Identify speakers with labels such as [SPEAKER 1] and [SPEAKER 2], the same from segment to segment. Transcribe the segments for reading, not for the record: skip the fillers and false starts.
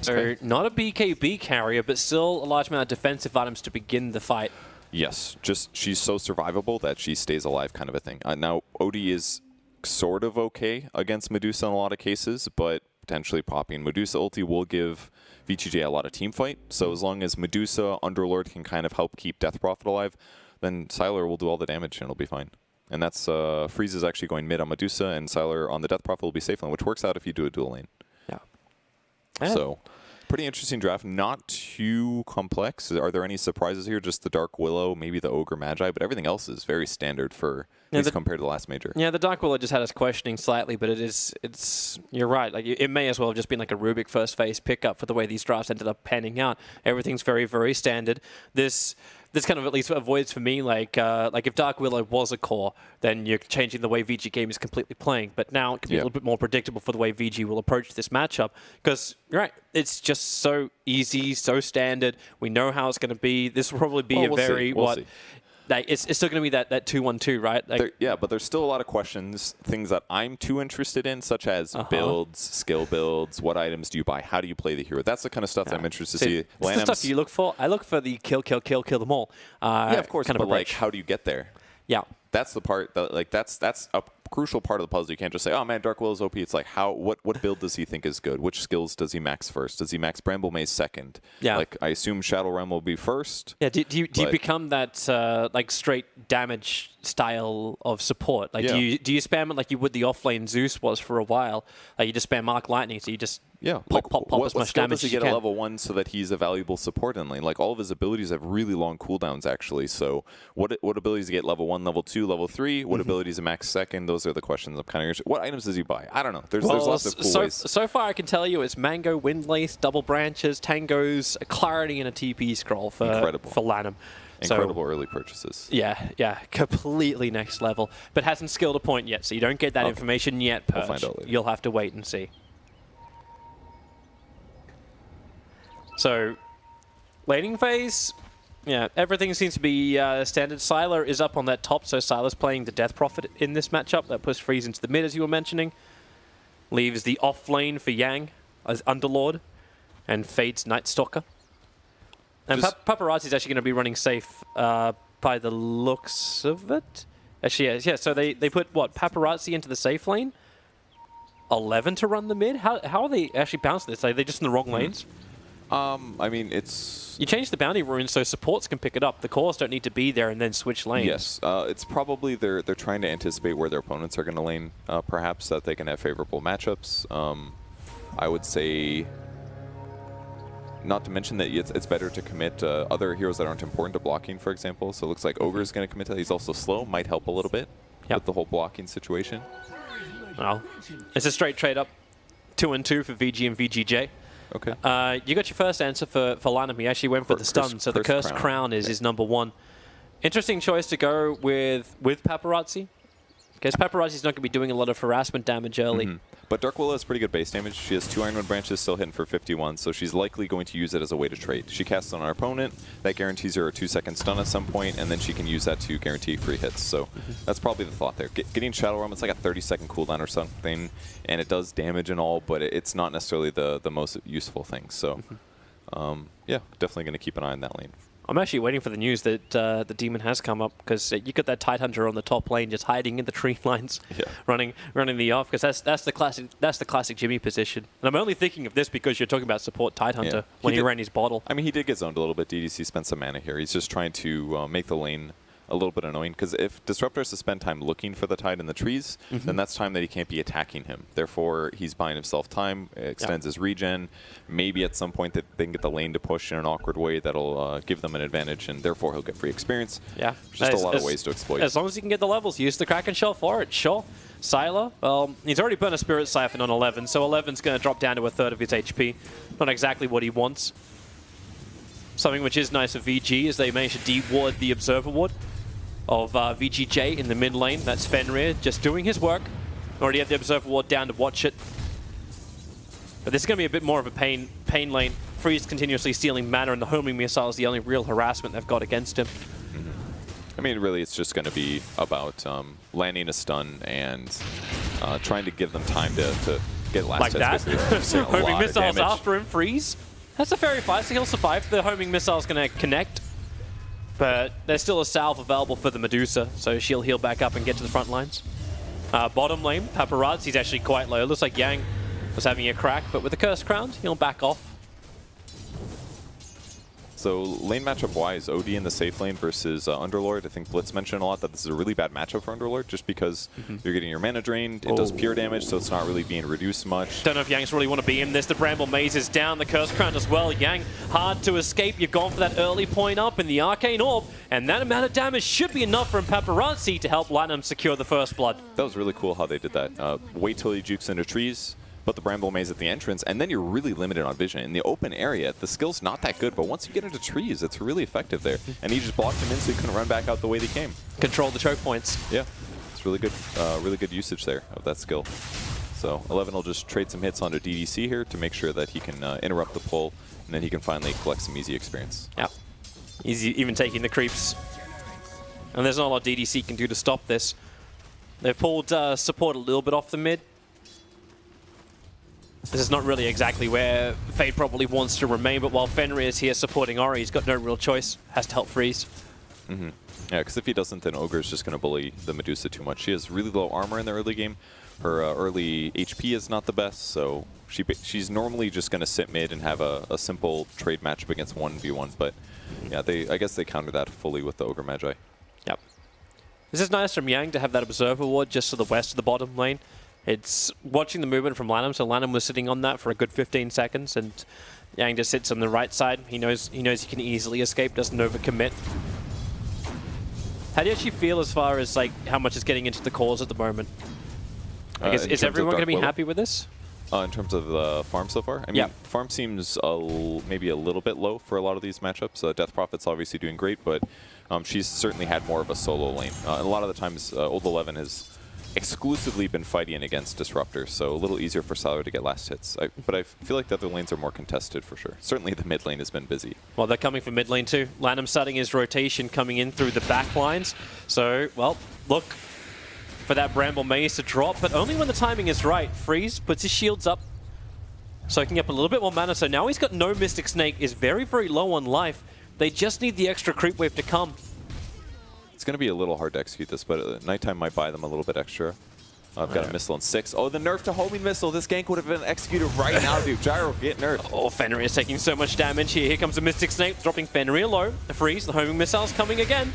[SPEAKER 1] So not a BKB carrier, but still a large amount of defensive items to begin the fight.
[SPEAKER 2] Yes, just she's so survivable that she stays alive kind of a thing. Now, Odie is sort of okay against Medusa in a lot of cases, but potentially popping Medusa ulti will give VGJ a lot of team fight. So as long as Medusa, Underlord can kind of help keep Death Prophet alive, then Sylar will do all the damage and it'll be fine. And that's Freeze is actually going mid on Medusa, and Sylar on the Death Prophet will be safe lane, which works out if you do a dual lane.
[SPEAKER 1] Yeah.
[SPEAKER 2] So, pretty interesting draft. Not too complex. Are there any surprises here? Just the Dark Willow, maybe the Ogre Magi, but everything else is very standard for at least compared to the last major.
[SPEAKER 1] Yeah, the Dark Willow just had us questioning slightly, but you're right. Like it may as well have just been like a Rubik first phase pickup for the way these drafts ended up panning out. Everything's very, very standard. This kind of at least avoids for me, like if Dark Willow was a core, then you're changing the way VG game is completely playing. But now it can be a little bit more predictable for the way VG will approach this matchup. Because, right, it's just so easy, so standard. We know how it's going to be. This will probably be
[SPEAKER 2] we'll see.
[SPEAKER 1] Like, it's still going to be that 2-1-2, right? Like,
[SPEAKER 2] yeah, but there's still a lot of questions, things that I'm too interested in, such as builds, skill builds, what items do you buy, how do you play the hero? That's the kind of stuff that I'm interested to see.
[SPEAKER 1] It's the stuff you look for. I look for the kill them all.
[SPEAKER 2] Yeah, of course,
[SPEAKER 1] kind
[SPEAKER 2] but
[SPEAKER 1] of
[SPEAKER 2] like, how do you get there?
[SPEAKER 1] Yeah.
[SPEAKER 2] That's the part that, like, that's a crucial part of the puzzle. You can't just say, oh man, Dark Willow's OP. It's like, what build does he think is good? Which skills does he max first? Does he max Bramble Maze second? Yeah. Like, I assume Shadow Realm will be first.
[SPEAKER 1] Yeah, do you become that like straight damage style of support? Like, do you spam it like you would the offlane Zeus was for a while? Like, you just spam Arc Lightning, so you just pop as much damage
[SPEAKER 2] does he get a level 1 so that he's a valuable support in lane? Like, all of his abilities have really long cooldowns, actually. So what abilities to get level 1, level 2, level 3? What abilities to max second? Those are the questions I'm kind of interested in. What items does he buy? I don't know. There's lots of cool ways.
[SPEAKER 1] So far, I can tell you it's Mango, Windlace, Double Branches, Tangos, a Clarity, and a TP scroll for Lanham.
[SPEAKER 2] Incredible early purchases.
[SPEAKER 1] Yeah, completely next level. But hasn't skilled a point yet, so you don't get that information yet, Perch.
[SPEAKER 2] We'll find out later.
[SPEAKER 1] You'll have to wait and see. So, laning phase, yeah, everything seems to be standard. Sylar is up on that top, so Sylar's playing the Death Prophet in this matchup. That pushed Freeze into the mid, as you were mentioning. Leaves the off lane for Yang as Underlord, and fades Night Stalker. And Paparazzi's actually going to be running safe by the looks of it. Actually, yeah, so they put, Paparazzi into the safe lane? 11 to run the mid? How are they actually bouncing this? Are they just in the wrong lanes?
[SPEAKER 2] I mean, it's...
[SPEAKER 1] You change the bounty runes so supports can pick it up. The cores don't need to be there and then switch lanes.
[SPEAKER 2] Yes, it's probably they're trying to anticipate where their opponents are going to lane, perhaps, so that they can have favorable matchups. I would say... Not to mention that it's better to commit other heroes that aren't important to blocking, for example. So it looks like Ogre is going to commit to that. He's also slow, might help a little bit with the whole blocking situation.
[SPEAKER 1] Well, it's a straight trade up. 2-2 for VG and VGJ.
[SPEAKER 2] Okay.
[SPEAKER 1] You got your first answer for Lanham. He actually went for the stun, so the Cursed Crown is his number 1. Interesting choice to go with Paparazzi. Because Paparazzi's not going to be doing a lot of harassment damage early.
[SPEAKER 2] But Dark Willow has pretty good base damage. She has 2 Ironwood branches still hitting for 51, so she's likely going to use it as a way to trade. She casts on our opponent, that guarantees her a 2-second stun at some point, and then she can use that to guarantee free hits. So that's probably the thought there. Getting Shadow Realm, it's like a 30-second cooldown or something, and it does damage and all, but it's not necessarily the most useful thing. So yeah, definitely going to keep an eye on that lane.
[SPEAKER 1] I'm actually waiting for the news that the Demon has come up, because you got that Tidehunter on the top lane just hiding in the tree lines, running the off, because that's the classic Jimmy position. And I'm only thinking of this because you're talking about support Tidehunter when he ran his bottle.
[SPEAKER 2] I mean, he did get zoned a little bit. DDC spent some mana here. He's just trying to make the lane a little bit annoying, because if Disruptor has to spend time looking for the Tide in the trees, then that's time that he can't be attacking him. Therefore, he's buying himself time, extends his regen. Maybe at some point that they can get the lane to push in an awkward way that'll give them an advantage, and therefore he'll get free experience.
[SPEAKER 1] Yeah.
[SPEAKER 2] Just a lot of ways to exploit.
[SPEAKER 1] As long as he can get the levels, use the Kraken Shell for it, sure. Sylar, well, he's already burned a Spirit Siphon on 11, so 11's going to drop down to 1/3 of his HP. Not exactly what he wants. Something which is nice of VG is they managed to de-ward the Observer Ward of VGJ in the mid lane. That's Fenrir just doing his work. Already have the Observer Ward down to watch it. But this is going to be a bit more of a pain lane. Freeze continuously stealing mana, and the homing missile is the only real harassment they've got against him.
[SPEAKER 2] I mean, really, it's just going to be about landing a stun and trying to give them time to Get last
[SPEAKER 1] like
[SPEAKER 2] hits,
[SPEAKER 1] that.
[SPEAKER 2] basically.
[SPEAKER 1] Homing missiles
[SPEAKER 2] damage.
[SPEAKER 1] after him, freeze. That's a fairy fire, so he'll survive. The homing missile's going to connect. But there's still a salve available for the Medusa, so she'll heal back up and get to the front lines. Bottom lane, Paparazzi's actually quite low. Looks like Yang was having a crack, but with the Cursed Crown, he'll back off.
[SPEAKER 2] So lane matchup-wise, OD in the safe lane versus Underlord. I think Blitz mentioned a lot that this is a really bad matchup for Underlord just because you're getting your mana drained. It does pure damage, so it's not really being reduced much.
[SPEAKER 1] Don't know if Yang's really want to be in this. The Bramble Maze is down, the Cursed Crown as well. Yang, hard to escape. You've gone for that early point up in the Arcane Orb, and that amount of damage should be enough from Paparazzi to help Lanham secure the first blood.
[SPEAKER 2] That was really cool how they did that. Wait till he jukes into trees, put the Bramble Maze at the entrance, and then you're really limited on vision. In the open area, the skill's not that good, but once you get into trees, it's really effective there. And he just blocked him in so he couldn't run back out the way they came.
[SPEAKER 1] Control the choke points.
[SPEAKER 2] Yeah, it's really good usage there of that skill. So 11 will just trade some hits onto DDC here to make sure that he can interrupt the pull, and then he can finally collect some easy experience.
[SPEAKER 1] Yeah, he's even taking the creeps. And there's not a lot DDC can do to stop this. They've pulled support a little bit off the mid. This is not really exactly where Fade probably wants to remain, but while Fenrir is here supporting Ori, he's got no real choice. Has to help freeze.
[SPEAKER 2] Yeah, because if he doesn't, then Ogre is just going to bully the Medusa too much. She has really low armor in the early game. Her early HP is not the best, so she's normally just going to sit mid and have a simple trade matchup against 1v1. But yeah, I guess they counter that fully with the Ogre Magi.
[SPEAKER 1] Yep. This is nice from Yang to have that Observer Ward just to the west of the bottom lane. It's watching the movement from Lanham, so Lanham was sitting on that for a good 15 seconds, and Yang just sits on the right side. He knows he can easily escape, doesn't overcommit. How do you actually feel as far as like how much is getting into the cores at the moment? I guess, is everyone going to be happy with this?
[SPEAKER 2] In terms of the farm so far? I mean, farm seems maybe a little bit low for a lot of these matchups. Death Prophet's obviously doing great, but she's certainly had more of a solo lane. A lot of the times, Old 11 has exclusively been fighting against Disruptor, so a little easier for Sylar to get last hits. But I feel like the other lanes are more contested for sure. Certainly the mid lane has been busy. Well,
[SPEAKER 1] they're coming from mid lane too. Lanham starting his rotation, coming in through the back lines. So, well, look for that Bramble Maze to drop, but only when the timing is right. Freeze puts his shields up, soaking up a little bit more mana, so now he's got no Mystic Snake, is very, very low on life. They just need the extra creep wave to come.
[SPEAKER 2] It's going to be a little hard to execute this, but nighttime might buy them a little bit extra. I've got a missile in 6. Oh, the nerf to homing missile. This gank would have been executed right now, dude. Gyro, get nerfed.
[SPEAKER 1] Oh, Fenrir is taking so much damage here. Here comes the Mystic Snake, dropping Fenrir low. The freeze, the homing missile's coming again.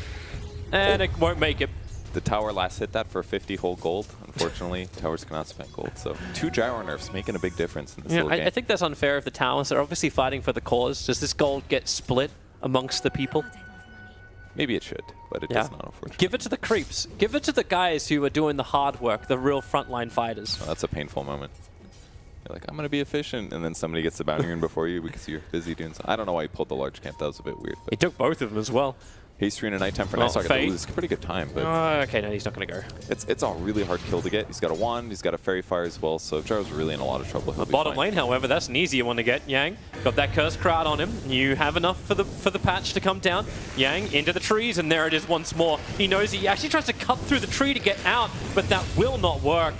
[SPEAKER 1] And it won't make it.
[SPEAKER 2] The tower last hit that for 50 whole gold. Unfortunately, towers cannot spend gold. So 2 gyro nerfs making a big difference in this little game.
[SPEAKER 1] I think that's unfair of the towers. They're obviously fighting for the cause. Does this gold get split amongst the people?
[SPEAKER 2] Maybe it should, but it does not, unfortunately.
[SPEAKER 1] Give it to the creeps. Give it to the guys who are doing the hard work, the real frontline fighters.
[SPEAKER 2] Oh, that's a painful moment. You're like, I'm going to be efficient, and then somebody gets the bounty rune before you because you're busy doing something. I don't know why he pulled the large camp. That was a bit weird.
[SPEAKER 1] He took both of them as well.
[SPEAKER 2] Haste Rune at nighttime for Night Stalker. It's a pretty good time, but
[SPEAKER 1] okay, no, he's not going to go.
[SPEAKER 2] It's a really hard kill to get. He's got a wand, he's got a fairy fire as well, so Gyro's really in a lot of trouble.
[SPEAKER 1] The bottom lane, however, that's an easier one to get. Yang got that Cursed Crowd on him. You have enough for the patch to come down. Yang into the trees, and there it is once more. He knows he actually tries to cut through the tree to get out, but that will not work.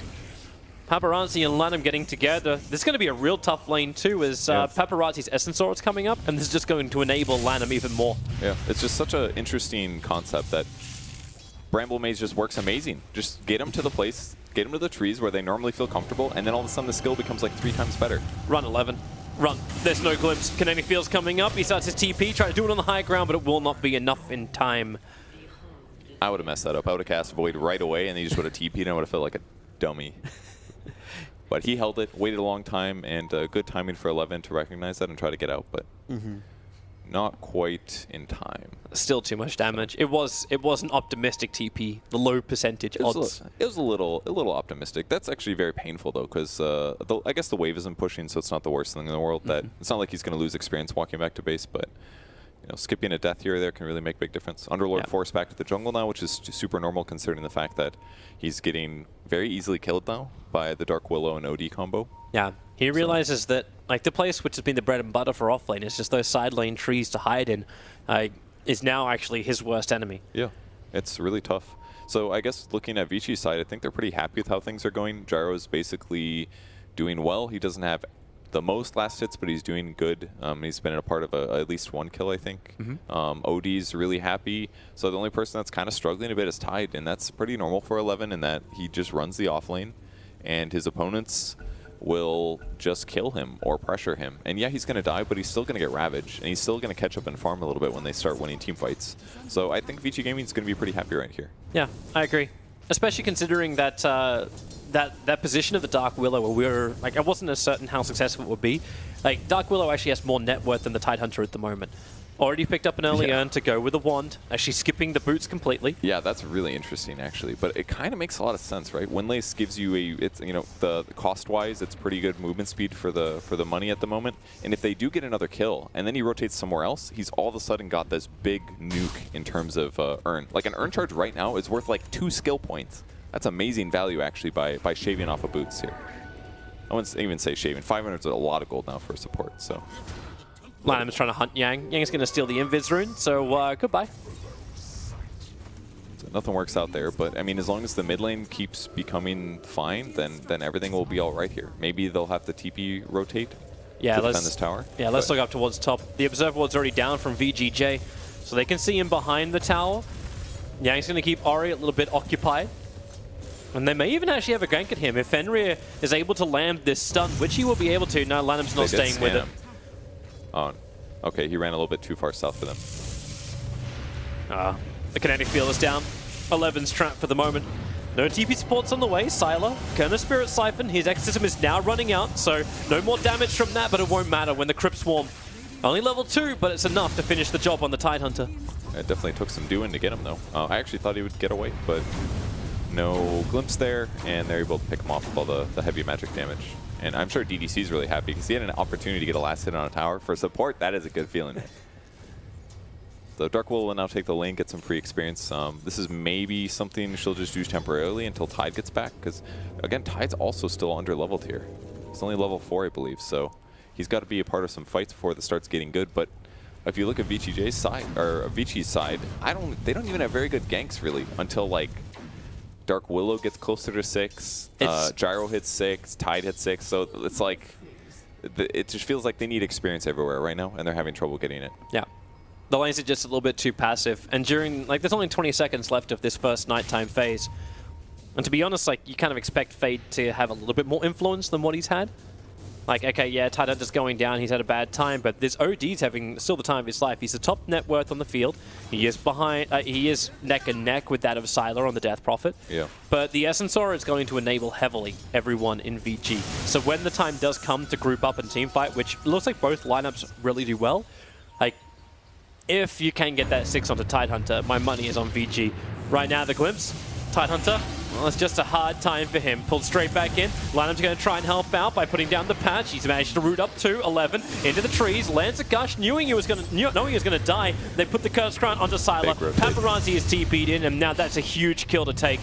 [SPEAKER 1] Paparazzi and Lanham getting together. This is going to be a real tough lane too, as Paparazzi's Essence Sword's coming up, and this is just going to enable Lanham even more. Yeah,
[SPEAKER 2] it's just such an interesting concept that Bramble Maze just works amazing. Just get them to the place, get them to the trees where they normally feel comfortable, and then all of a sudden the skill becomes like 3 times better.
[SPEAKER 1] Run 11. Run. There's no glimpse. Kinetic Field's coming up. He starts his TP, try to do it on the high ground, but it will not be enough in time.
[SPEAKER 2] I would have messed that up. I would have cast Void right away, and he just would have TP'd, and I would have felt like a dummy. But he held it, waited a long time, and good timing for 11 to recognize that and try to get out, but not quite in time.
[SPEAKER 1] Still too much damage. It was an optimistic TP, the low percentage odds.
[SPEAKER 2] It was a little optimistic. That's actually very painful though, because I guess the wave isn't pushing, so it's not the worst thing in the world. That it's not like he's going to lose experience walking back to base, but you know, skipping a death here or there can really make a big difference. Underlord forced back to the jungle now, which is super normal considering the fact that he's getting very easily killed now by the Dark Willow and OD combo.
[SPEAKER 1] Yeah, he realizes that like the place which has been the bread and butter for offlane is just those side lane trees to hide in, is now actually his worst enemy.
[SPEAKER 2] Yeah, it's really tough. So I guess looking at VICi's side, I think they're pretty happy with how things are going. Gyro's basically doing well. He doesn't have the most last hits, but he's doing good. He's been a part of at least 1 kill, I think. OD's really happy. So the only person that's kind of struggling a bit is Tide, and that's pretty normal for 11 in that he just runs the off lane, and his opponents will just kill him or pressure him. And yeah, he's going to die, but he's still going to get ravaged, and he's still going to catch up and farm a little bit when they start winning team fights. So I think VG Gaming is going to be pretty happy right here.
[SPEAKER 1] Yeah, I agree. Especially considering that that position of the Dark Willow, where we were like, I wasn't as certain how successful it would be. Like, Dark Willow actually has more net worth than the Tidehunter at the moment. Already picked up an early earn to go with a wand, actually skipping the boots completely.
[SPEAKER 2] Yeah, that's really interesting actually, but it kind of makes a lot of sense, right? Windlace gives you it's the cost-wise, it's pretty good movement speed for the money at the moment. And if they do get another kill and then he rotates somewhere else, he's all of a sudden got this big nuke in terms of earn. Like an earn charge right now is worth like 2 skill points. That's amazing value actually by shaving off of boots here. I wouldn't even say shaving. 500 is a lot of gold now for support, so.
[SPEAKER 1] Lanham's trying to hunt Yang. Yang's going to steal the invis rune, so goodbye.
[SPEAKER 2] So nothing works out there, but I mean, as long as the mid lane keeps becoming fine, then everything will be all right here. Maybe they'll have the TP rotate to defend this tower.
[SPEAKER 1] Yeah, let's look up towards top. The Observer Ward's already down from VGJ, so they can see him behind the tower. Yang's going to keep Ori a little bit occupied. And they may even actually have a gank at him. If Fenrir is able to land this stun, which he will be able to. No, Lanham's not staying with it.
[SPEAKER 2] Oh, okay, he ran a little bit too far south for them.
[SPEAKER 1] The kinetic field is down. 11's trapped for the moment. No TP supports on the way. Sylar, Kerner Spirit Siphon. His Exorcism is now running out, so no more damage from that, but it won't matter when the Crypt Swarm. Only level 2, but it's enough to finish the job on the Tidehunter.
[SPEAKER 2] It definitely took some doing to get him, though. I actually thought he would get away, but no glimpse there, and they're able to pick him off with all the heavy magic damage. And I'm sure DDC is really happy because he had an opportunity to get a last hit on a tower. For support, that is a good feeling. So Dark Willow will now take the lane, get some free experience. This is maybe something she'll just do temporarily until Tide gets back, because again, Tide's also still under-leveled here. It's only level 4, I believe, so he's got to be a part of some fights before it starts getting good. But if you look at VGJ's side, or VICi's side, they don't even have very good ganks really until like Dark Willow gets closer to 6, Gyro hits 6, Tide hits 6, so it's like, it just feels like they need experience everywhere right now, and they're having trouble getting it.
[SPEAKER 1] Yeah. The lanes are just a little bit too passive, and during, like, there's only 20 seconds left of this first nighttime phase. And to be honest, like, you kind of expect Fade to have a little bit more influence than what he's had. Like, okay, yeah, Tidehunter's going down, he's had a bad time, but this OD's having still the time of his life. He's the top net worth on the field. He is behind, he is neck and neck with that of Sylar on the Death Prophet.
[SPEAKER 2] Yeah.
[SPEAKER 1] But the Essence Aura is going to enable heavily everyone in VG. So when the time does come to group up and team fight, which looks like both lineups really do well, like, if you can get that 6 onto Tidehunter, my money is on VG. Right now, the glimpse, Tidehunter, well, it's just a hard time for him. Pulled straight back in. Lanham's going to try and help out by putting down the patch. He's managed to root up to 11 into the trees. Lands a gush, knowing he was going to die. They put the Curse Crown onto Sylar. Paparazzi is TP'd in, and now that's a huge kill to take.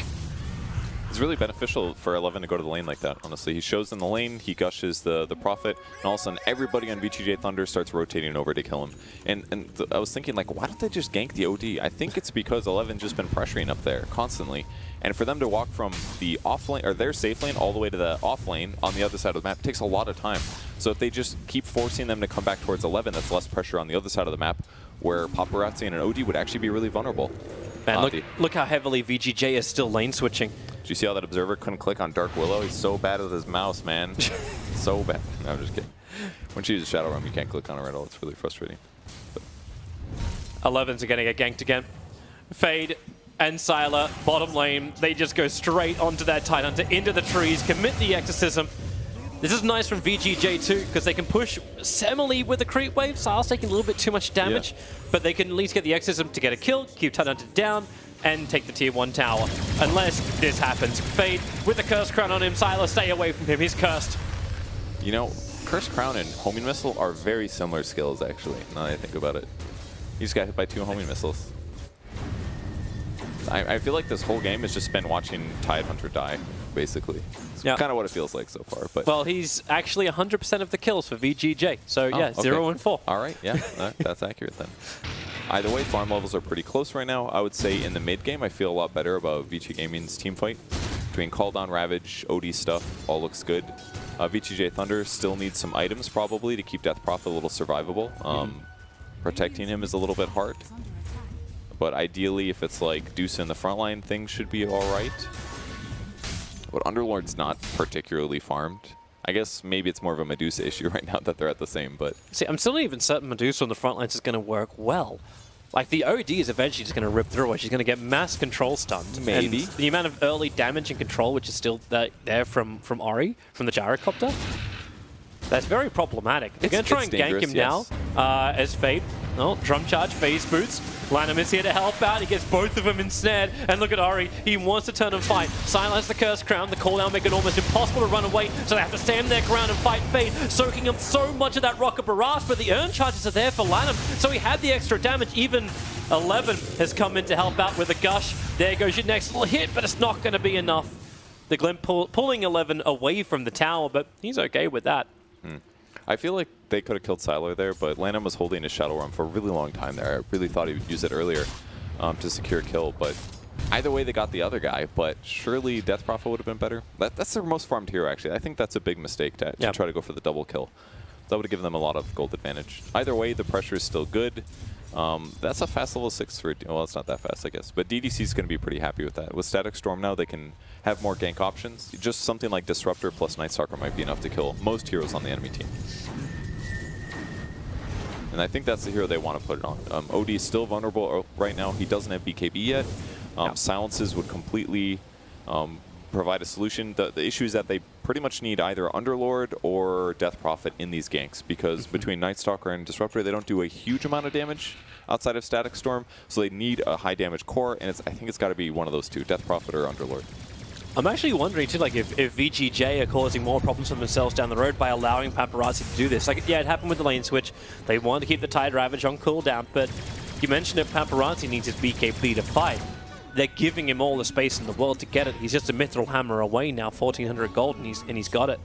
[SPEAKER 2] It's really beneficial for 11 to go to the lane like that, honestly. He shows in the lane, he gushes the Prophet, and all of a sudden everybody on VGJ.Thunder starts rotating over to kill him. And I was thinking, like, why don't they just gank the OD? I think it's because 11's just been pressuring up there constantly. And for them to walk from the off lane, or their safe lane, all the way to the off lane on the other side of the map takes a lot of time. So if they just keep forcing them to come back towards 11, that's less pressure on the other side of the map, where Paparazzi and an OD would actually be really vulnerable.
[SPEAKER 1] Man, look how heavily VGJ is still lane switching.
[SPEAKER 2] Did you see how that Observer couldn't click on Dark Willow? He's so bad with his mouse, man. So bad. No, I'm just kidding. When she uses Shadow Realm, you can't click on her at all. It's really frustrating. But
[SPEAKER 1] 11's are going to get ganked again. Fade and Sylar, bottom lane, they just go straight onto that Tidehunter, into the trees, commit the Exorcism. This is nice from VGJ too, because they can push Semele with the creep wave. Sylar's taking a little bit too much damage, but they can at least get the Exorcism to get a kill, keep Tidehunter down, and take the tier 1 tower. Unless this happens. Fade with the Curse Crown on him. Sylar, stay away from him. He's cursed.
[SPEAKER 2] You know, Curse Crown and Homing Missile are very similar skills, actually, now that I think about it. You just got hit by 2 homing missiles. I feel like this whole game has just been watching Tidehunter die, basically. It's kind of what it feels like so far. But
[SPEAKER 1] well, he's actually 100% of the kills for VGJ. So yeah,
[SPEAKER 2] okay.
[SPEAKER 1] 0 and 4.
[SPEAKER 2] All right, yeah, that's accurate then. Either way, farm levels are pretty close right now. I would say in the mid game, I feel a lot better about VG Gaming's team fight. Between Call Down, Ravage, OD stuff, all looks good. VGJ.Thunder still needs some items probably to keep Death Prophet a little survivable. Protecting him is a little bit hard. But ideally, if it's like Deuce in the front line, things should be alright. But Underlord's not particularly farmed. I guess maybe it's more of a Medusa issue right now that they're at the same, but...
[SPEAKER 1] See, I'm still not even certain Medusa on the front lines is going to work well. Like, the OD is eventually just going to rip through her. She's going to get mass control stunned.
[SPEAKER 2] Maybe.
[SPEAKER 1] And the amount of early damage and control, which is still there from Ori, from the gyrocopter, that's very problematic. They're going to try and gank him now as Fade. Oh, drum charge, phase boots. Lanham is here to help out. He gets both of them ensnared. And look at Ori. He wants to turn and fight. Silence the Curse Crown. The cooldown make it almost impossible to run away. So they have to stand their ground and fight Fade, soaking up so much of that rocket barrage. But the urn charges are there for Lanham. So he had the extra damage. Even 11 has come in to help out with a gush. There goes your next little hit, but it's not going to be enough. The Glim pulling 11 away from the tower, but he's okay with that.
[SPEAKER 2] I feel like they could have killed Siler there, but Lanham was holding his Shadow Realm for a really long time there. I really thought he would use it earlier to secure a kill, but either way they got the other guy, but surely Death Prophet would have been better. That's their most farmed hero, actually. I think that's a big mistake to try to go for the double kill. That would have given them a lot of gold advantage. Either way, the pressure is still good. That's a fast level 6 for... Well, it's not that fast, I guess. But DDC is going to be pretty happy with that. With Static Storm now, they can have more gank options. Just something like Disruptor plus Night Stalker might be enough to kill most heroes on the enemy team. And I think that's the hero they want to put it on. OD is still vulnerable right now. He doesn't have BKB yet. Silences would completely provide a solution. The issue is that they pretty much need either Underlord or Death Prophet in these ganks, because between Night Stalker and Disruptor, they don't do a huge amount of damage outside of Static Storm, so they need a high damage core, and I think it's got to be one of those two, Death Prophet or Underlord.
[SPEAKER 1] I'm actually wondering too, like if VGJ are causing more problems for themselves down the road by allowing Paparazzi to do this. Like, yeah, it happened with the lane switch. They wanted to keep the Tide Ravage on cooldown, but you mentioned that Paparazzi needs his BKB to fight. They're giving him all the space in the world to get it. He's just a Mithril Hammer away now, 1,400 gold, and he's got it.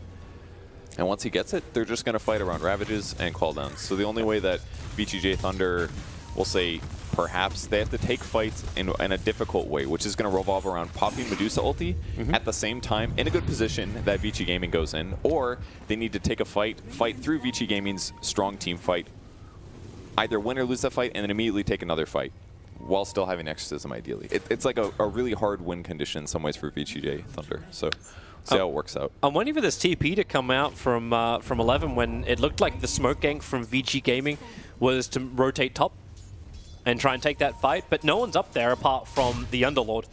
[SPEAKER 2] And once he gets it, they're just going to fight around Ravages and cooldowns. So the only way that VGJ.Thunder will say perhaps they have to take fights in a difficult way, which is going to revolve around popping Medusa ulti at the same time in a good position that VICi Gaming goes in, or they need to take a fight through VICi Gaming's strong team fight, either win or lose that fight, and then immediately take another fight, while still having Exorcism, ideally. It's like a really hard win condition in some ways for VGJ.Thunder. So see how it works out.
[SPEAKER 1] I'm waiting for this TP to come out from 11 when it looked like the smoke gank from VICi Gaming was to rotate top and try and take that fight, but no one's up there apart from the Underlord,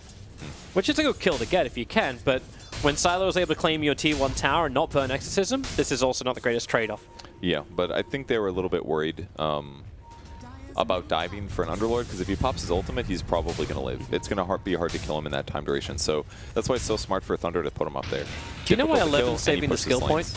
[SPEAKER 1] which is a good kill to get if you can, but when Silo was able to claim your tier 1 tower and not burn Exorcism, this is also not the greatest trade-off.
[SPEAKER 2] Yeah, but I think they were a little bit worried about diving for an Underlord, because if he pops his ultimate, he's probably going to live. It's going to be hard to kill him in that time duration, so that's why it's so smart for Thunder to put him up there.
[SPEAKER 1] Do you know why 11's saving the skill point?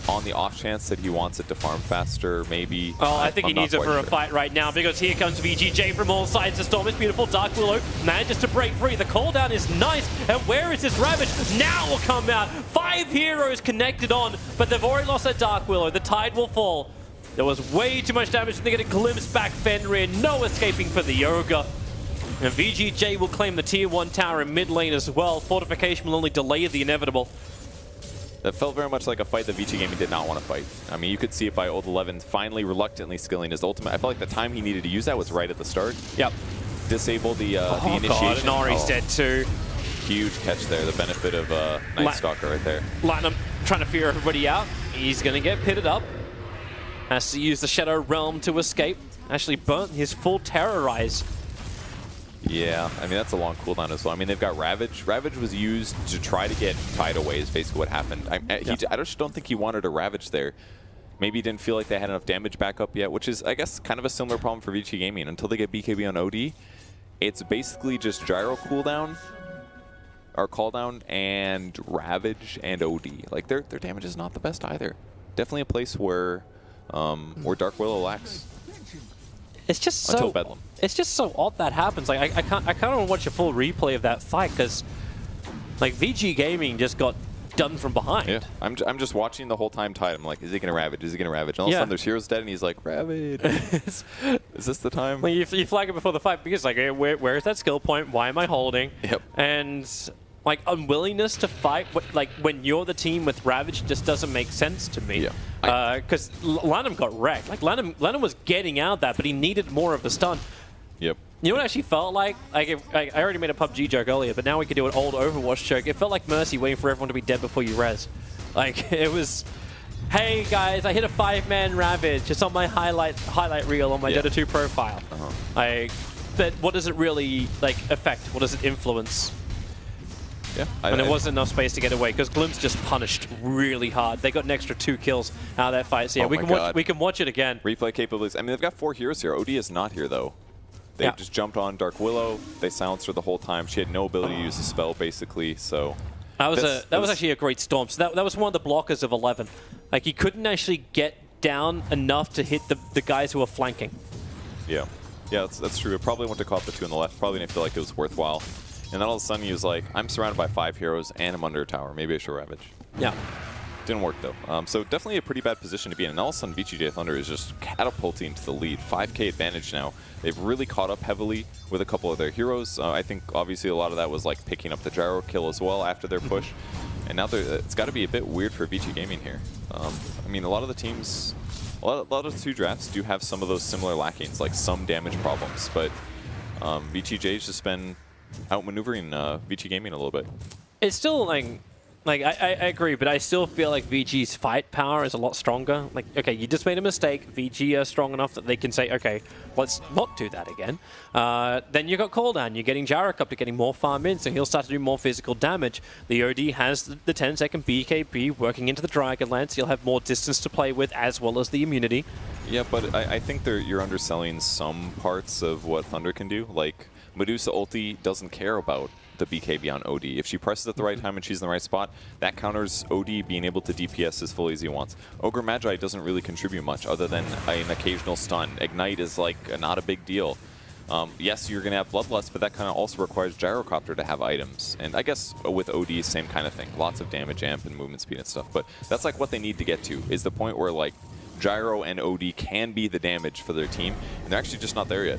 [SPEAKER 2] On the off chance that he wants it to farm faster, maybe.
[SPEAKER 1] Oh, I think he needs it for a fight right now, because here comes VGJ from all sides to storm. It's beautiful. Dark Willow manages to break free. The cooldown is nice. And where is this Ravage? Now will come out. 5 heroes connected on, but they've already lost that Dark Willow. The tide will fall. There was way too much damage, and they get a glimpse back Fenrir. No escaping for the Yoga. And VGJ will claim the tier 1 tower in mid lane as well. Fortification will only delay the inevitable.
[SPEAKER 2] That felt very much like a fight that VICi Gaming did not want to fight. I mean, you could see it by Old 11 finally reluctantly skilling his ultimate. I felt like the time he needed to use that was right at the start.
[SPEAKER 1] Yep.
[SPEAKER 2] Disable the initiation.
[SPEAKER 1] God, and Ori's dead too.
[SPEAKER 2] Huge catch there, the benefit of Night Stalker right there.
[SPEAKER 1] Latinum trying to fear everybody out. He's going to get pitted up. Has to use the Shadow Realm to escape. Actually burnt his full Terrorize.
[SPEAKER 2] Yeah, I mean, that's a long cooldown as well. I mean, they've got Ravage. Ravage was used to try to get Tide away is basically what happened. I just don't think he wanted to Ravage there. Maybe he didn't feel like they had enough damage back up yet, which is, I guess, kind of a similar problem for VICi Gaming. Until they get BKB on OD, it's basically just Gyro cooldown, or cooldown, and Ravage and OD. Like, their damage is not the best either. Definitely a place where Dark Willow lacks.
[SPEAKER 1] It's just so
[SPEAKER 2] Bedlam.
[SPEAKER 1] It's just so odd that happens. Like I kind of want to watch a full replay of that fight, because like VG Gaming just got done from behind.
[SPEAKER 2] Yeah, I'm just watching the whole time Tide. I'm like, is he gonna Ravage? Is he gonna Ravage? And all of a sudden there's Hero's dead, and he's like, Ravage. Is this the time?
[SPEAKER 1] Well, you flag it before the fight because like, where is that skill point? Why am I holding?
[SPEAKER 2] Yep.
[SPEAKER 1] And like unwillingness to fight, like when you're the team with Ravage, just doesn't make sense to me.
[SPEAKER 2] Yeah.
[SPEAKER 1] Because Lanham got wrecked. Like Lanham was getting out that, but he needed more of the stun.
[SPEAKER 2] Yep.
[SPEAKER 1] You know what it actually felt like? Like I already made a PUBG joke earlier, but now we could do an old Overwatch joke. It felt like Mercy waiting for everyone to be dead before you res. Like it was, hey guys, I hit a 5-man Ravage. It's on my highlight reel on my Dota 2 profile. But what does it really like affect? What does it influence?
[SPEAKER 2] Yeah.
[SPEAKER 1] And there wasn't enough space to get away because Gloom's just punished really hard. They got an extra 2 kills out of that fight. So yeah, we can watch it again.
[SPEAKER 2] Replay capabilities. I mean, they've got 4 heroes here. OD is not here though. They just jumped on Dark Willow. They silenced her the whole time. She had no ability to use a spell, basically. So
[SPEAKER 1] that was actually a great storm. So that was one of the blockers of 11. Like he couldn't actually get down enough to hit the guys who were flanking.
[SPEAKER 2] Yeah, that's true. It probably went to caught the 2 on the left. Probably didn't feel like it was worthwhile. And then all of a sudden he was like, I'm surrounded by 5 heroes and I'm under a tower. Maybe I should Ravage.
[SPEAKER 1] Yeah.
[SPEAKER 2] Didn't work though. So definitely a pretty bad position to be in. And all of a sudden VGJ.Thunder is just catapulting to the lead. 5k advantage now. They've really caught up heavily with a couple of their heroes. I think obviously a lot of that was like picking up the gyro kill as well after their push. And now it's got to be a bit weird for VG Gaming here. I mean, a lot of the teams, a lot of the 2 drafts do have some of those similar lackings, like some damage problems. But VGJ's just been outmaneuvering VG Gaming a little bit.
[SPEAKER 1] It's still like I agree, but I still feel like VG's fight power is a lot stronger. Like, okay, you just made a mistake. VG are strong enough that they can say, okay, let's not do that again. Then you got cooldown. You're getting Jarek up to getting more farm in, so he'll start to do more physical damage. The OD has the 10-second BKB working into the Dragonlance. He'll have more distance to play with as well as the immunity.
[SPEAKER 2] Yeah, but I think you're underselling some parts of what Thunder can do. Like, Medusa ulti doesn't care about the BKB on OD. If she presses at the right time and she's in the right spot, that counters OD being able to DPS as fully as he wants. Ogre Magi doesn't really contribute much other than an occasional stun. Ignite is like not a big deal. Yes, you're going to have Bloodlust, but that kind of also requires Gyrocopter to have items. And I guess with OD, same kind of thing. Lots of damage amp and movement speed and stuff. But that's like what they need to get to, is the point where like Gyro and OD can be the damage for their team, and they're actually just not there yet.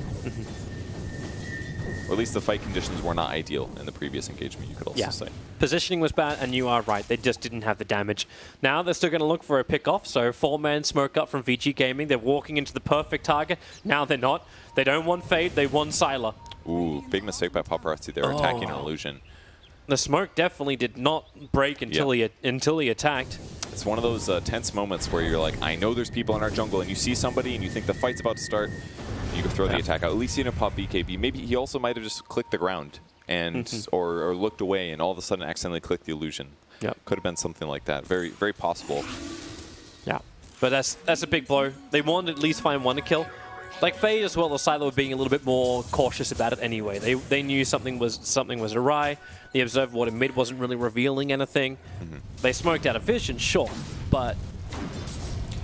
[SPEAKER 2] Or at least the fight conditions were not ideal in the previous engagement, you could also say.
[SPEAKER 1] Positioning was bad, and you are right. They just didn't have the damage. Now they're still going to look for a pick-off, so 4-man smoke up from VG Gaming. They're walking into the perfect target. Now they're not. They don't want Fade, they want Sylar.
[SPEAKER 2] Ooh, big mistake by Paparazzi there, attacking an illusion.
[SPEAKER 1] The smoke definitely did not break until he attacked.
[SPEAKER 2] It's one of those tense moments where you're like, I know there's people in our jungle, and you see somebody and you think the fight's about to start. You can throw the attack out. At least he didn't pop BKB. Maybe he also might have just clicked the ground and or looked away and all of a sudden accidentally clicked the illusion. Could have been something like that. Very, very possible.
[SPEAKER 1] Yeah, but that's a big blow. They wanted to at least find one to kill. Like Fade as well as Silo were being a little bit more cautious about it anyway. They knew something was awry. The Observer Ward in mid wasn't really revealing anything. They smoked out of vision, sure, but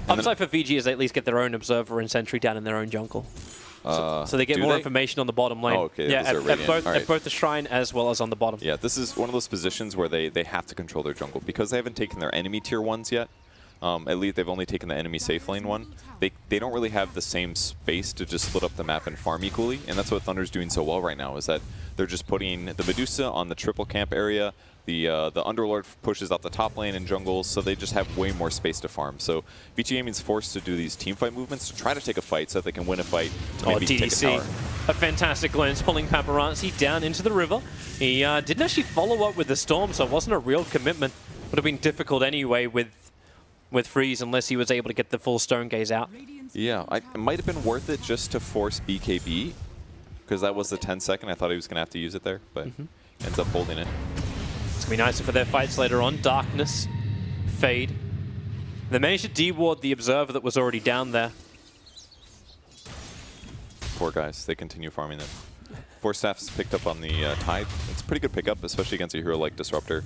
[SPEAKER 1] upside for VG is they at least get their own Observer and Sentry down in their own jungle. So they get more information on the bottom lane.
[SPEAKER 2] Oh, okay.
[SPEAKER 1] Yeah, at both the Shrine as well as on the bottom.
[SPEAKER 2] Yeah, this is one of those positions where they have to control their jungle because they haven't taken their enemy tier 1s yet. At least they've only taken the enemy safe lane one. They don't really have the same space to just split up the map and farm equally, and that's what Thunder's doing so well right now, is that they're just putting the Medusa on the triple camp area, the Underlord pushes out the top lane and jungles, so they just have way more space to farm. So VG Gaming's forced to do these teamfight movements to try to take a fight so that they can win a fight to maybe take a tower.
[SPEAKER 1] A fantastic lens pulling Paparazzi down into the river. He didn't actually follow up with the storm, so it wasn't a real commitment. Would have been difficult anyway with Freeze unless he was able to get the full Stone Gaze out.
[SPEAKER 2] Yeah, it might have been worth it just to force BKB, because that was the 10-second. I thought he was going to have to use it there, but ends up holding it.
[SPEAKER 1] It's going to be nicer for their fights later on. Darkness, Fade. They managed to de-ward the Observer that was already down there.
[SPEAKER 2] Poor guys, they continue farming them. Force Staff's picked up on the Tide. It's a pretty good pickup, especially against a hero like Disruptor.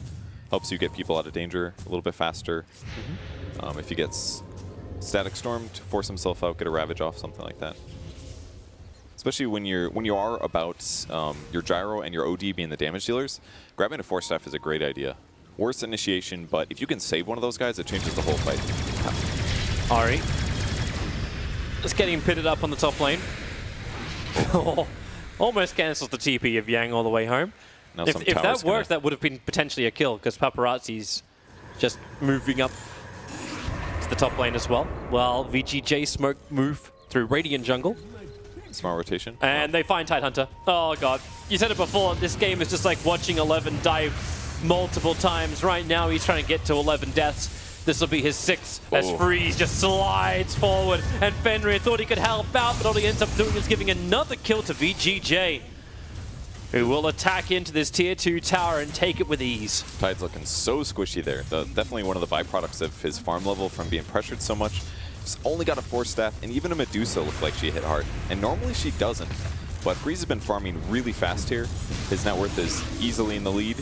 [SPEAKER 2] Helps you get people out of danger a little bit faster. If he gets Static Storm to force himself out, get a Ravage off, something like that. Especially when you are about your Gyro and your OD being the damage dealers, grabbing a Force Staff is a great idea. Worst initiation, but if you can save one of those guys, it changes the whole fight.
[SPEAKER 1] Ari. Just getting pitted up on the top lane. Almost cancels the TP of Yang all the way home.
[SPEAKER 2] Now
[SPEAKER 1] If
[SPEAKER 2] some
[SPEAKER 1] that
[SPEAKER 2] towers
[SPEAKER 1] worked, that would have been potentially a kill, because Paparazzi's just moving up to the top lane as well. While VGJ smoke move through Radiant jungle.
[SPEAKER 2] Smart rotation.
[SPEAKER 1] And they find Tidehunter. Oh god. You said it before, this game is just like watching 11 die multiple times. Right now he's trying to get to 11 deaths. This will be his 6th as Freeze just slides forward. And Fenrir thought he could help out, but all he ends up doing is giving another kill to VGJ, who will attack into this tier 2 tower and take it with ease.
[SPEAKER 2] Tide's looking so squishy there. Definitely one of the byproducts of his farm level from being pressured so much. He's only got a 4-staff, and even a Medusa looked like she hit hard. And normally she doesn't. But Freeze has been farming really fast here. His net worth is easily in the lead.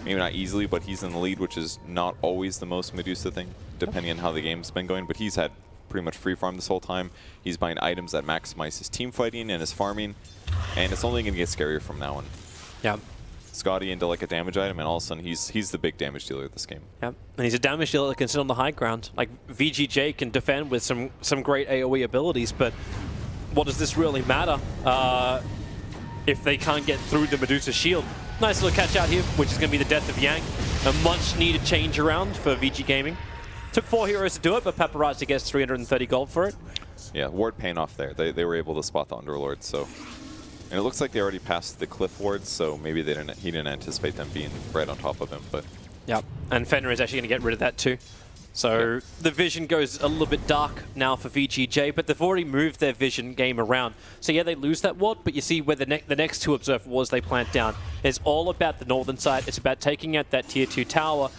[SPEAKER 2] Maybe not easily, but he's in the lead, which is not always the most Medusa thing, depending on how the game's been going. But he's had pretty much free farm this whole time. He's buying items that maximize his team fighting and his farming. And it's only going to get scarier from now on.
[SPEAKER 1] Yeah.
[SPEAKER 2] Scotty into like a damage item, and all of a sudden he's the big damage dealer of this game.
[SPEAKER 1] Yep, and he's a damage dealer that can sit on the high ground. Like, VGJ can defend with some great AoE abilities, but what does this really matter if they can't get through the Medusa shield? Nice little catch out here, which is going to be the death of Yang. A much-needed change around for VG Gaming. Took 4 heroes to do it, but Paparazzi gets 330 gold for it.
[SPEAKER 2] Yeah, ward paying off there. They were able to spot the Underlord, so... And it looks like they already passed the cliff wards, so maybe he didn't anticipate them being right on top of him, but...
[SPEAKER 1] Yep, and Fenrir is actually going to get rid of that too. So the vision goes a little bit dark now for VGJ, but they've already moved their vision game around. So yeah, they lose that ward, but you see where the next 2 Observer wards they plant down is all about the northern side. It's about taking out that tier 2 tower.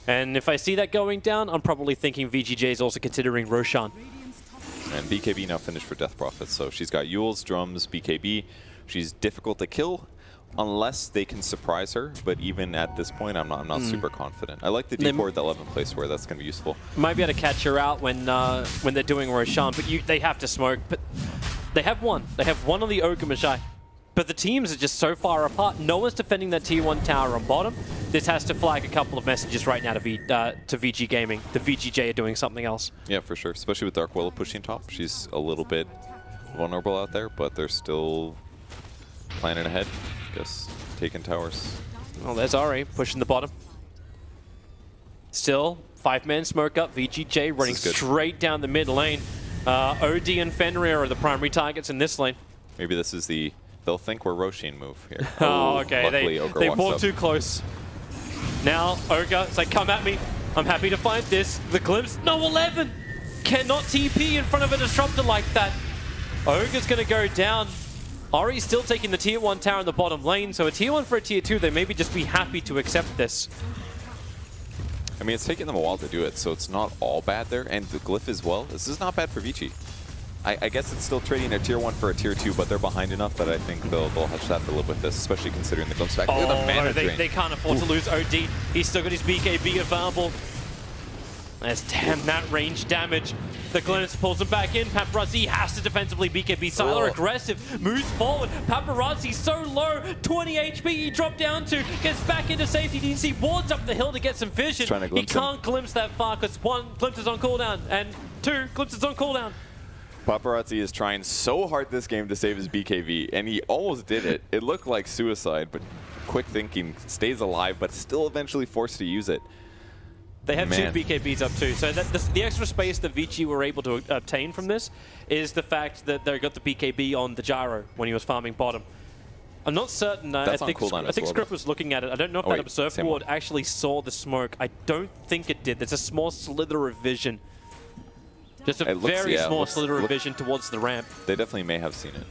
[SPEAKER 1] And if I see that going down, I'm probably thinking VGJ is also considering Roshan.
[SPEAKER 2] And BKB now finished for Death Prophet, so she's got Yules, Drums, BKB. She's difficult to kill unless they can surprise her, but even at this point, I'm not super confident. I like the deep ward that 11 place where that's going to be useful.
[SPEAKER 1] Might be able to catch her out when they're doing Roshan, but they have to smoke. But they have one. They have one on the Ogre Magi. But the teams are just so far apart. No one's defending that tier 1 tower on bottom. This has to flag a couple of messages right now to VG Gaming. The VGJ are doing something else. Yeah,
[SPEAKER 2] for sure. Especially with Dark Willow pushing top. She's a little bit vulnerable out there, but they're still planning ahead. Just taking towers.
[SPEAKER 1] Oh, there's Ari pushing the bottom. Still, 5-man smoke up. VGJ running straight down the mid lane. OD and Fenrir are the primary targets in this lane.
[SPEAKER 2] Maybe this is the... They'll think we're Roshin move here.
[SPEAKER 1] Oh, okay. They walked too close. Now, Ogre, it's like, come at me. I'm happy to find this. The glimpse. No, 11! Cannot TP in front of a disruptor like that. Ogre's going to go down. Ari's still taking the tier 1 tower in the bottom lane, so a tier 1 for a tier 2, they maybe just be happy to accept this.
[SPEAKER 2] I mean, it's taken them a while to do it, so it's not all bad there. And the glyph as well. This is not bad for ViCi. I guess it's still trading a tier 1 for a tier 2, but they're behind enough that I think they'll hatch that for a little bit this, especially considering the glimpse back. Look at the mana drain.
[SPEAKER 1] They can't afford to lose OD. He's still got his BKB available. There's that range damage. The glimpse pulls him back in. Paparazzi has to defensively BKB. Sylar aggressive, moves forward. Paparazzi so low, 20 HP he dropped down to, gets back into safety. DC wards up the hill to get some vision. He can't glimpse that far because 1, glimpse is on cooldown, and 2, glimpse is on cooldown.
[SPEAKER 2] Paparazzi is trying so hard this game to save his BKB, and he almost did it. It looked like suicide, but quick thinking, stays alive, but still eventually forced to use it.
[SPEAKER 1] They have 2 BKBs up too, so the extra space that ViCi were able to obtain from this is the fact that they got the BKB on the gyro when he was farming bottom. I'm not certain. I think Script was looking at it. I don't know if that Observer ward actually saw the smoke. I don't think it did. There's a small slither of vision. Just a very small slither of vision towards the ramp.
[SPEAKER 2] They definitely may have seen it.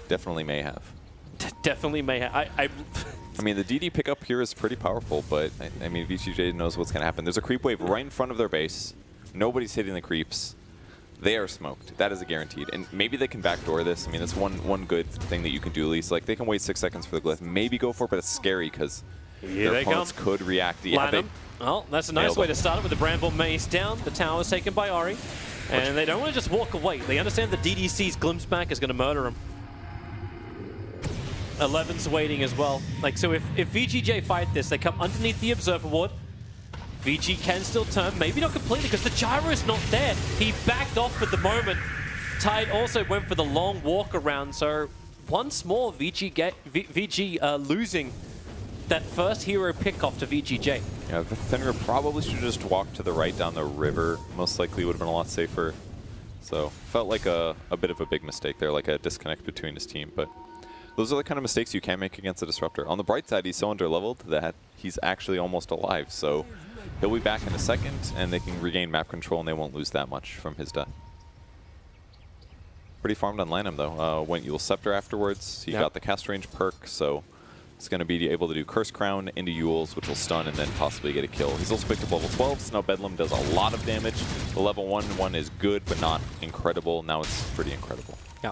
[SPEAKER 2] Definitely may have.
[SPEAKER 1] Definitely may have.
[SPEAKER 2] I mean, the DD pickup here is pretty powerful, but I mean, VGJ knows what's going to happen. There's a creep wave right in front of their base. Nobody's hitting the creeps. They are smoked. That is a guaranteed. And maybe they can backdoor this. I mean, that's one good thing that you can do at least. Like, they can wait 6 seconds for the glyph. Maybe go for it, but it's scary because their opponents could react.
[SPEAKER 1] Well, that's a nice way to start it with the Bramble Mace down. The tower is taken by Ari. And they don't want to just walk away. They understand the DDC's glimpse back is going to murder him. 11's waiting as well. Like, so if VGJ fight this, they come underneath the Observer ward. VG can still turn, maybe not completely because the gyro is not there. He backed off for the moment. Tide also went for the long walk around, so once more VG losing that first hero pick off to VGJ.
[SPEAKER 2] Yeah, the Thunder probably should have just walked to the right down the river. Most likely would have been a lot safer. So felt like a bit of a big mistake there, like a disconnect between his team. But those are the kind of mistakes you can't make against a Disruptor. On the bright side, he's so underleveled that he's actually almost alive. So he'll be back in a second, and they can regain map control, and they won't lose that much from his death. Pretty farmed on Lanham, though. Went Eul Scepter afterwards. He got the cast range perk, so he's going to be able to do Curse Crown into Eul's, which will stun and then possibly get a kill. He's also picked up level 12, so now Bedlam does a lot of damage. The level 1 one is good, but not incredible. Now it's pretty incredible.
[SPEAKER 1] Yeah.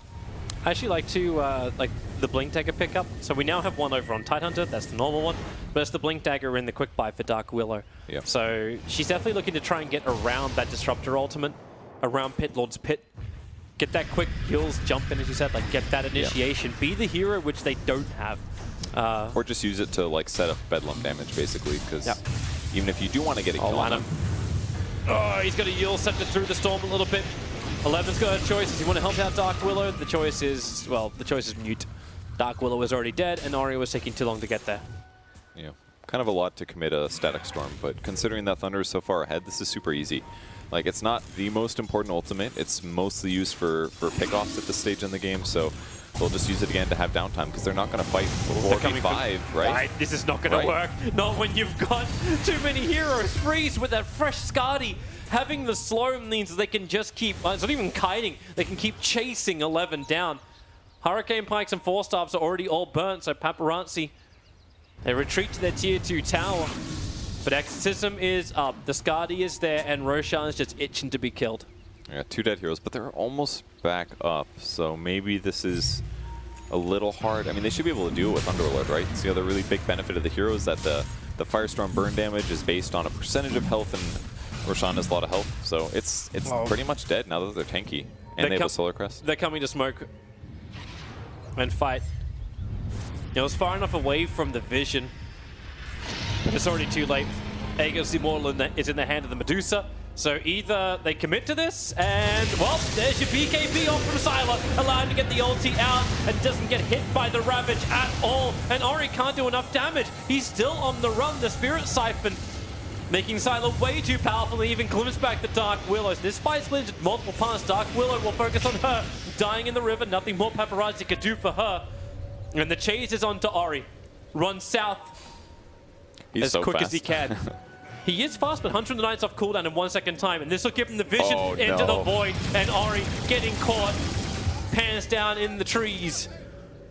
[SPEAKER 1] I actually like to, like the Blink Dagger pickup. So we now have one over on Tidehunter, that's the normal one, but it's the Blink Dagger in the Quick Buy for Dark Willow.
[SPEAKER 2] Yep.
[SPEAKER 1] So she's definitely looking to try and get around that Disruptor ultimate, around Pit Lord's Pit. Get that quick kills, jump in, as you said, like get that initiation. Be the hero, which they don't have.
[SPEAKER 2] Or just use it to like set up Bedlam damage, basically, because even if you do want to get a kill on him.
[SPEAKER 1] Oh, he's got a Eul Scepter through the storm a little bit. 11's got a choice. Does he want to help out Dark Willow? The choice is, well, the choice is mute. Dark Willow is already dead, and Ori was taking too long to get there.
[SPEAKER 2] Yeah, kind of a lot to commit a Static Storm, but considering that Thunder is so far ahead, this is super easy. Like, it's not the most important ultimate. It's mostly used for pickoffs at this stage in the game, so they'll just use it again to have downtime because they're not going to fight 4v5, right?
[SPEAKER 1] This is not going to work. Not when you've got too many heroes. Freeze with that fresh Skadi. Having the slow means they can just keep, it's not even kiting, they can keep chasing 11 down. Hurricane Pikes and Force Staffs are already all burnt, so Paparazzi, they retreat to their tier 2 tower. But Exorcism is up, the Skadi is there, and Roshan is just itching to be killed.
[SPEAKER 2] Yeah, 2 dead heroes, but they're almost back up, so maybe this is a little hard. I mean, they should be able to do it with Underlord, right? So the other really big benefit of the hero is that the Firestorm burn damage is based on a percentage of health, and Roshan has a lot of health, so it's pretty much dead now that they're tanky, and they have a Solar Crest.
[SPEAKER 1] They're coming to smoke and fight. It was far enough away from the vision. It's already too late. Aegis Immortal is in the hand of the Medusa. So either they commit to this, and, well, there's your BKB off from Sylar, allowing to get the ulti out, and doesn't get hit by the Ravage at all. And Ori can't do enough damage. He's still on the run, the Spirit Siphon, making Sylar way too powerful, and even glimpse back the Dark Willows. This fight split into multiple parts. Dark Willow will focus on her, dying in the river. Nothing more Paparazzi could do for her. And the chase is on to Ori. Run south.
[SPEAKER 2] He's
[SPEAKER 1] as
[SPEAKER 2] so
[SPEAKER 1] quick
[SPEAKER 2] fast.
[SPEAKER 1] as he can. He is fast, but 109's off cooldown in 1 second time, and this will give him the vision into the void, and Ori getting caught, pants down in the trees.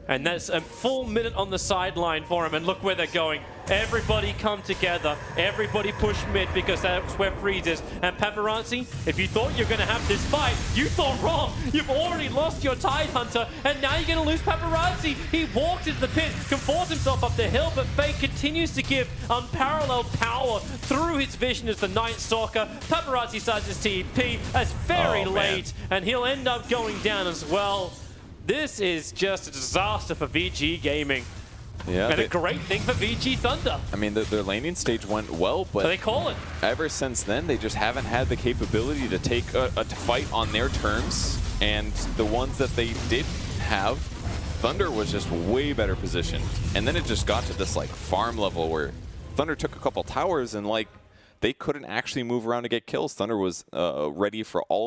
[SPEAKER 1] And that's a full minute on the sideline for him, and look where they're going. Everybody come together, everybody push mid, because that's where Freeze is. And Paparazzi, if you thought you're going to have this fight, you thought wrong. You've already lost your Tidehunter, and now you're going to lose Paparazzi. He walks into the pit, can force himself up the hill, but Faye continues to give unparalleled power through his vision as the Night Stalker. Paparazzi starts his TP as very late, and he'll end up going down as well. This is just a disaster for VG Gaming.
[SPEAKER 2] Yeah,
[SPEAKER 1] and a great thing for VG.Thunder.
[SPEAKER 2] I mean, their laning stage went well, but
[SPEAKER 1] so they call it.
[SPEAKER 2] Ever since then, they just haven't had the capability to take a fight on their terms. And the ones that they did have, Thunder was just way better positioned. And then it just got to this like farm level where Thunder took a couple towers and like they couldn't actually move around to get kills. Thunder was ready for all